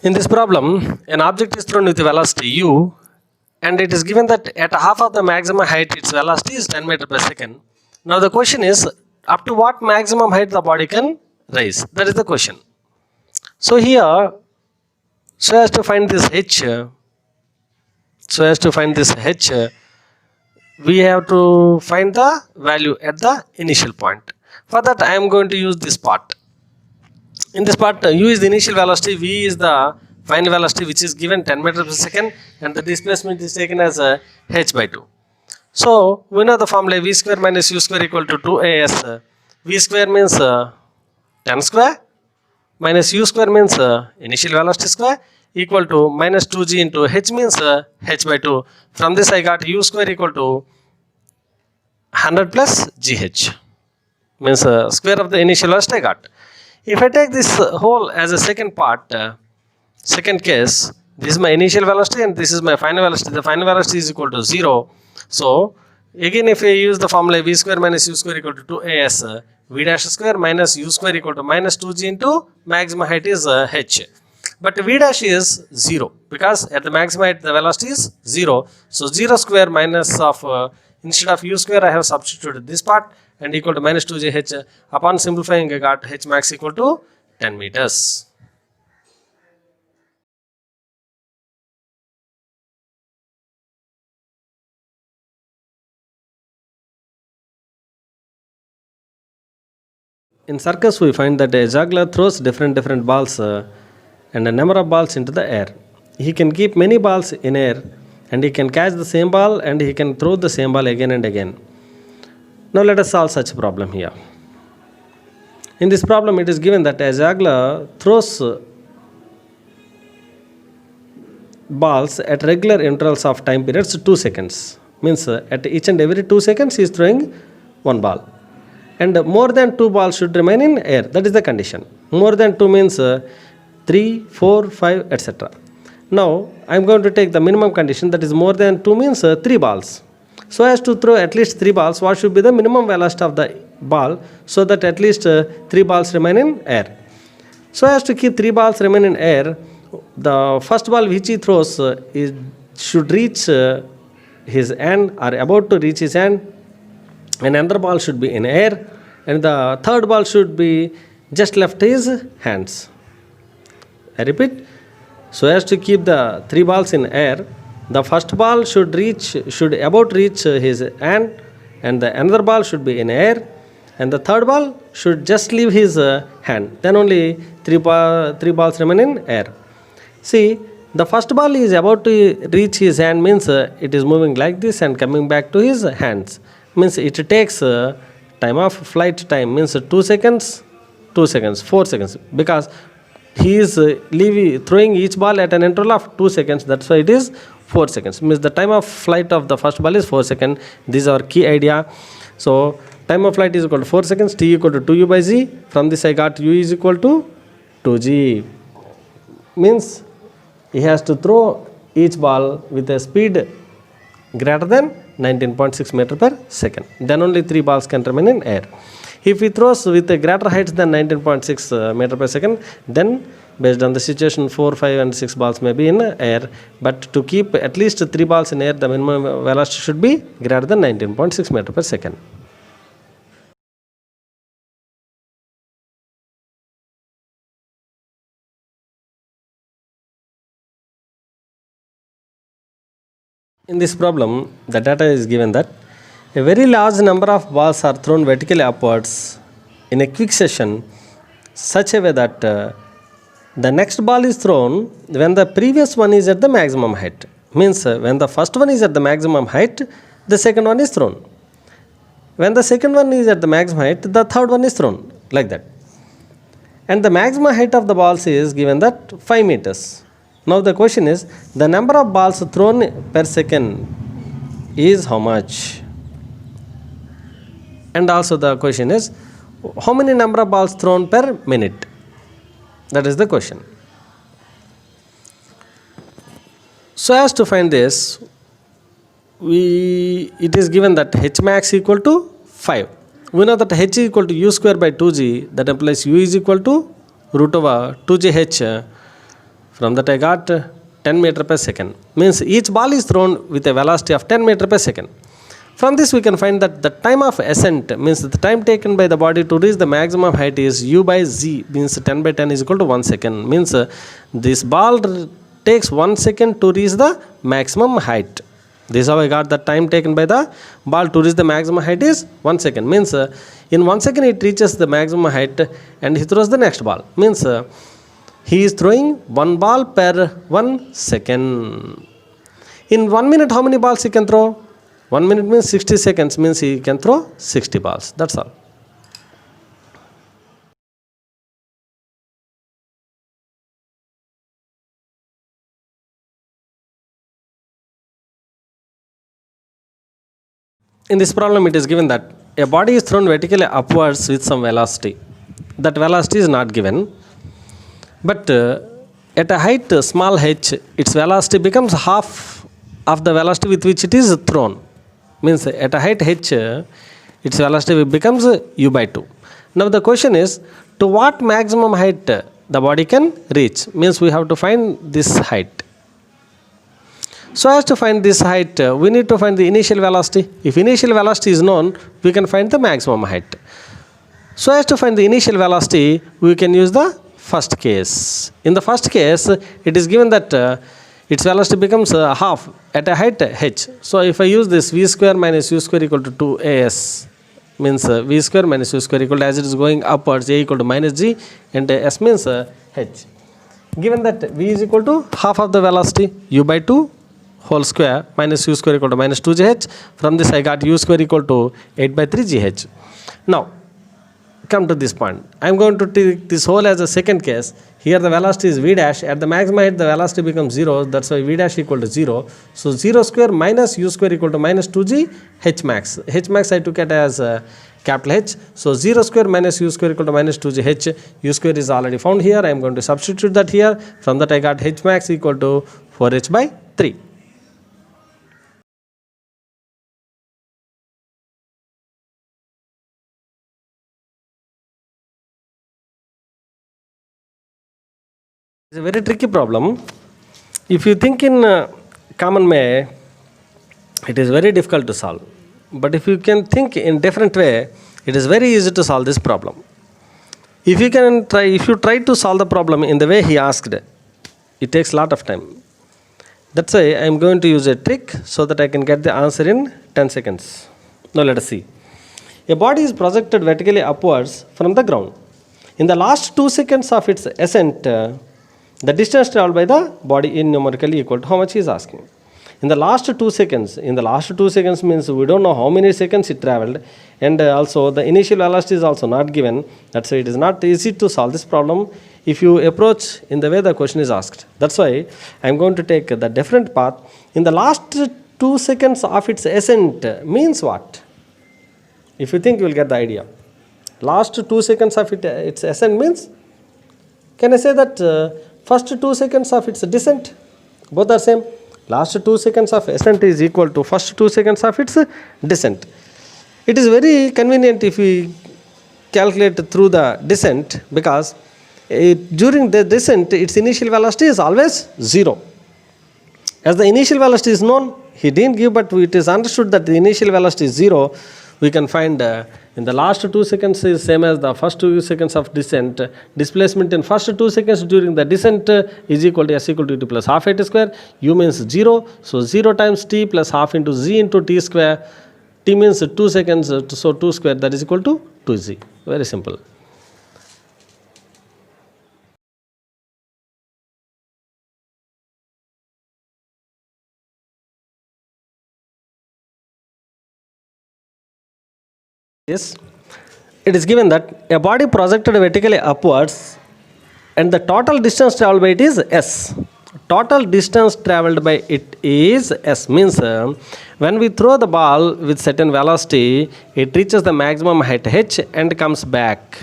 In this problem, an object is thrown with velocity u and it is given that at half of the maximum height its velocity is 10 meters per second. Now the question is up to what maximum height the body can rise. That is the question. So here, so as to find this h, we have to find the value at the initial point. For that I am going to use this part. In this part, u is the initial velocity, v is the final velocity which is given 10 meters per second and the displacement is taken as h by 2. So, we know the formula v square minus u square equal to 2as. V square means 10 square minus u square means initial velocity square equal to minus 2g into h means h by 2. From this I got u square equal to 100 plus gh means square of the initial velocity I got. If I take this whole as a second part, second case, this is my initial velocity and this is my final velocity. The final velocity is equal to 0. So, again if I use the formula v square minus u square equal to 2as, v dash square minus u square equal to minus 2g into maximum height is h. But v dash is 0 because at the maximum height the velocity is 0. So, 0 square minus of, instead of u square I have substituted this part and equal to minus 2gh. Upon simplifying I got h max equal to 10 meters. In circus we find that a juggler throws different balls and a number of balls into the air. He can keep many balls in air and he can catch the same ball and he can throw the same ball again and again. Now let us solve such a problem here. In this problem it is given that a juggler throws balls at regular intervals of time periods 2 seconds. Means at each and every 2 seconds he is throwing one ball. And more than 2 balls should remain in air. That is the condition. More than 2 means 3, 4, 5, etc. Now I am going to take the minimum condition, that is more than 2 means 3 balls. So as to throw at least 3 balls, what should be the minimum velocity of the ball so that at least 3 balls remain in air. So as to keep 3 balls remain in air, the first ball which he throws should reach his hand or about to reach his hand, and another ball should be in air and the third ball should be just left his hands. I repeat, so as to keep the 3 balls in air, the first ball should about reach his hand and the another ball should be in air and the third ball should just leave his hand. Then only 3 balls remain in air. See, the first ball is about to reach his hand means it is moving like this and coming back to his hands. Means it takes time of flight time means 2 seconds, 2 seconds, 4 seconds because he is throwing each ball at an interval of 2 seconds. That's why it is 4 seconds. Means the time of flight of the first ball is 4 seconds. This is our key idea. So time of flight is equal to 4 seconds, t equal to 2u by z. From this I got u is equal to 2g. Means he has to throw each ball with a speed greater than 19.6 meter per second. Then only 3 balls can remain in air. If he throws with a greater height than 19.6 meter per second, then based on the situation 4, 5 and 6 balls may be in air. But to keep at least 3 balls in air, the minimum velocity should be greater than 19.6 meter per second. In this problem, the data is given that a very large number of balls are thrown vertically upwards in a quick session such a way that the next ball is thrown when the previous one is at the maximum height. Means when the first one is at the maximum height, the second one is thrown. When the second one is at the maximum height, the third one is thrown, like that. And the maximum height of the balls is given that 5 meters. Now the question is, the number of balls thrown per second is how much? And also the question is, how many number of balls thrown per minute? That is the question. So as to find this, it is given that h max equal to 5. We know that h is equal to u square by 2g, that implies u is equal to root over 2gh. From that I got 10 meter per second. Means each ball is thrown with a velocity of 10 meter per second. From this we can find that the time of ascent, means the time taken by the body to reach the maximum height is u by z, means 10 by 10 is equal to 1 second. Means this ball takes 1 second to reach the maximum height. This is how I got the time taken by the ball to reach the maximum height is 1 second. Means in 1 second it reaches the maximum height and he throws the next ball. Means he is throwing one ball per 1 second. In 1 minute how many balls he can throw? 1 minute means 60 seconds, means he can throw 60 balls. That's all. In this problem it is given that a body is thrown vertically upwards with some velocity. That velocity is not given. But at a height small h, its velocity becomes half of the velocity with which it is thrown. Means at a height h, its velocity becomes u by 2. Now the question is, to what maximum height the body can reach? Means we have to find this height. So as to find this height, we need to find the initial velocity. If initial velocity is known, we can find the maximum height. So as to find the initial velocity, we can use the first case. In the first case, it is given that its velocity becomes half at a height h. So if I use this v square minus u square equal to 2as, means v square minus u square equal to, as it is going upwards, a equal to minus g, and s means h. Given that v is equal to half of the velocity, u by 2 whole square minus u square equal to minus 2gh. From this I got u square equal to 8 by 3gh. Now come to this point. I am going to take this whole as a second case. Here the velocity is v dash. At the maximum height the velocity becomes 0. That's why v dash equal to 0. So 0 square minus u square equal to minus 2g h max. H max I took it as capital H. So 0 square minus u square equal to minus 2g h. U square is already found here. I am going to substitute that here. From that I got h max equal to 4h by 3. It's a very tricky problem. If you think in common way, it is very difficult to solve. But if you can think in different way, it is very easy to solve this problem. If you try to solve the problem in the way he asked, it takes a lot of time. That's why I am going to use a trick so that I can get the answer in 10 seconds. Now let us see. A body is projected vertically upwards from the ground. In the last 2 seconds of its ascent, the distance traveled by the body is numerically equal to how much he is asking. In the last 2 seconds means we don't know how many seconds it traveled, and also the initial velocity is also not given. That's why it is not easy to solve this problem if you approach in the way the question is asked. That's why I am going to take the different path. In the last 2 seconds of its ascent means what? If you think you will get the idea. Last 2 seconds of its ascent means, can I say that first 2 seconds of its descent? Both are same. Last 2 seconds of ascent is equal to first 2 seconds of its descent. It is very convenient if we calculate through the descent, because during the descent its initial velocity is always 0. As the initial velocity is known, he didn't give, but it is understood that the initial velocity is 0. We can find in the last 2 seconds is same as the first 2 seconds of descent. Displacement in first 2 seconds during the descent is equal to s equal to t plus half at square. U means 0. So 0 times t plus half into z into t square. T means 2 seconds, so 2 square, that is equal to 2z. Very simple. Yes, it is given that a body projected vertically upwards and the total distance traveled by it is s. Total distance traveled by it is s, means when we throw the ball with certain velocity, it reaches the maximum height h and comes back.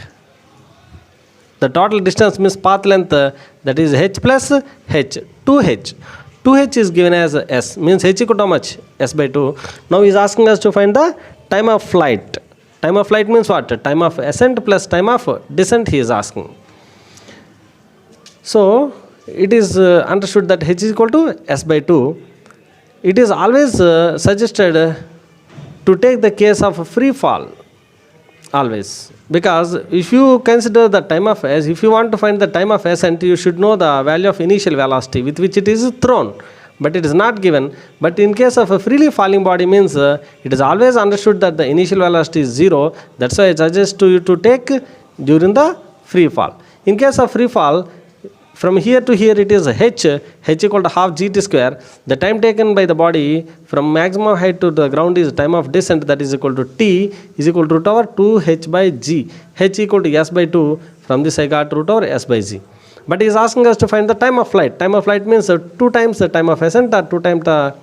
The total distance means path length, that is h plus h, 2h. 2h is given as s, means h equal to how much? S by 2. Now he is asking us to find the time of flight. Time of flight means what? Time of ascent plus time of descent he is asking. So it is understood that h is equal to s by 2. It is always suggested to take the case of free fall, always, because if you consider the time of s, if you want to find the time of ascent, you should know the value of initial velocity with which it is thrown, but it is not given. But in case of a freely falling body means it is always understood that the initial velocity is 0. That's why I suggest to you to take during the free fall. In case of free fall, from here to here it is h equal to half gt square. The time taken by the body from maximum height to the ground is time of descent, that is equal to t is equal to root over 2h by g. H equal to s by 2. From this I got root over s by g. But he is asking us to find the time of flight. Time of flight means 2 times the time of ascent or 2 times the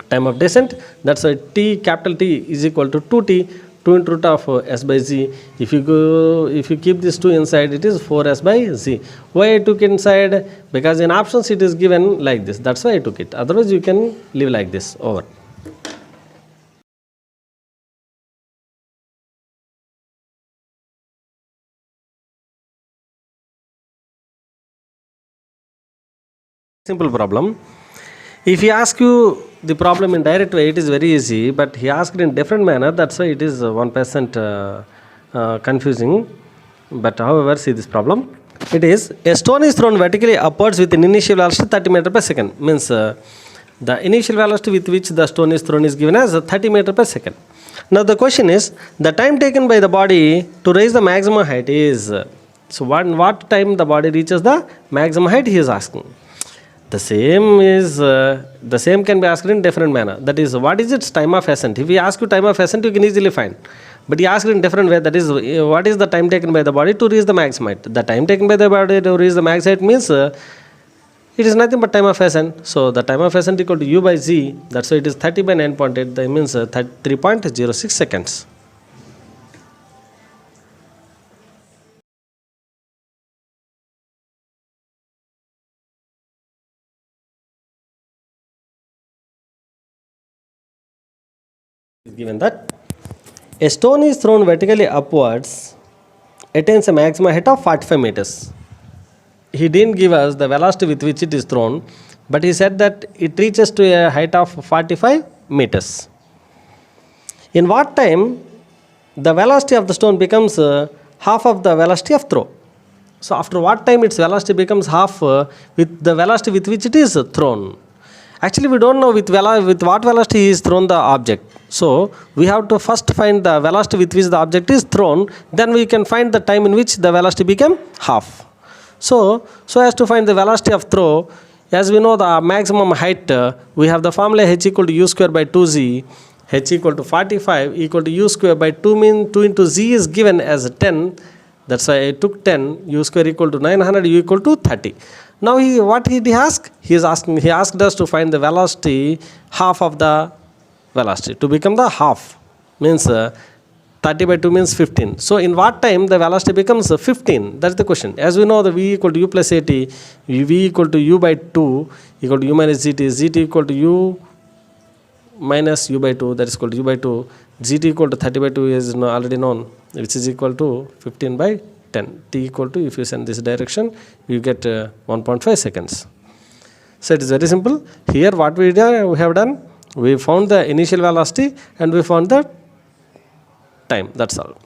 time of descent. That's why t, capital T is equal to 2t, 2 into root of s by z. If you keep this 2 inside, it is 4s by z. Why I took inside? Because in options it is given like this. That's why I took it. Otherwise you can leave like this. Over. Simple problem. If he asks you the problem in direct way, it is very easy, but he asked in different manner. That's why it is 1% confusing. But however, see this problem. It is a stone is thrown vertically upwards with an initial velocity 30 meter per second. Means the initial velocity with which the stone is thrown is given as 30 meter per second. Now the question is, the time taken by the body to raise the maximum height is, so what time the body reaches the maximum height he is asking. The same can be asked in different manner. That is, what is its time of ascent? If we ask you time of ascent, you can easily find. But he asked in different way. That is, what is the time taken by the body to reach the maximum height? The time taken by the body to reach the max height means it is nothing but time of ascent. So the time of ascent equal to u by z. That's why it is 30 by 9.8. That means 3.06 seconds. Given that a stone is thrown vertically upwards, attains a maximum height of 45 meters. He didn't give us the velocity with which it is thrown, but he said that it reaches to a height of 45 meters. In what time the velocity of the stone becomes half of the velocity of throw? So after what time its velocity becomes half with the velocity with which it is thrown? Actually, we don't know with what velocity he is thrown the object. So we have to first find the velocity with which the object is thrown. Then we can find the time in which the velocity became half. So as to find the velocity of throw, as we know the maximum height, we have the formula h equal to u square by 2z. H equal to 45 equal to u square by 2 means 2 into z is given as 10. That's why I took 10. U square equal to 900, u equal to 30. Now what did he ask? He asked us to find the velocity, half of the velocity. To become the half means 30 by 2 means 15. So in what time the velocity becomes 15? That's the question. As we know, the v equal to u plus at, v equal to u by 2 equal to u minus gt, gt equal to u minus u by 2, that is equal to u by 2, gt equal to 30 by 2 is already known, which is equal to 15 by 10. T equal to, if you send this direction, you get 1.5 seconds. So it is very simple. Here what we have done, we found the initial velocity and we found the time. That's all.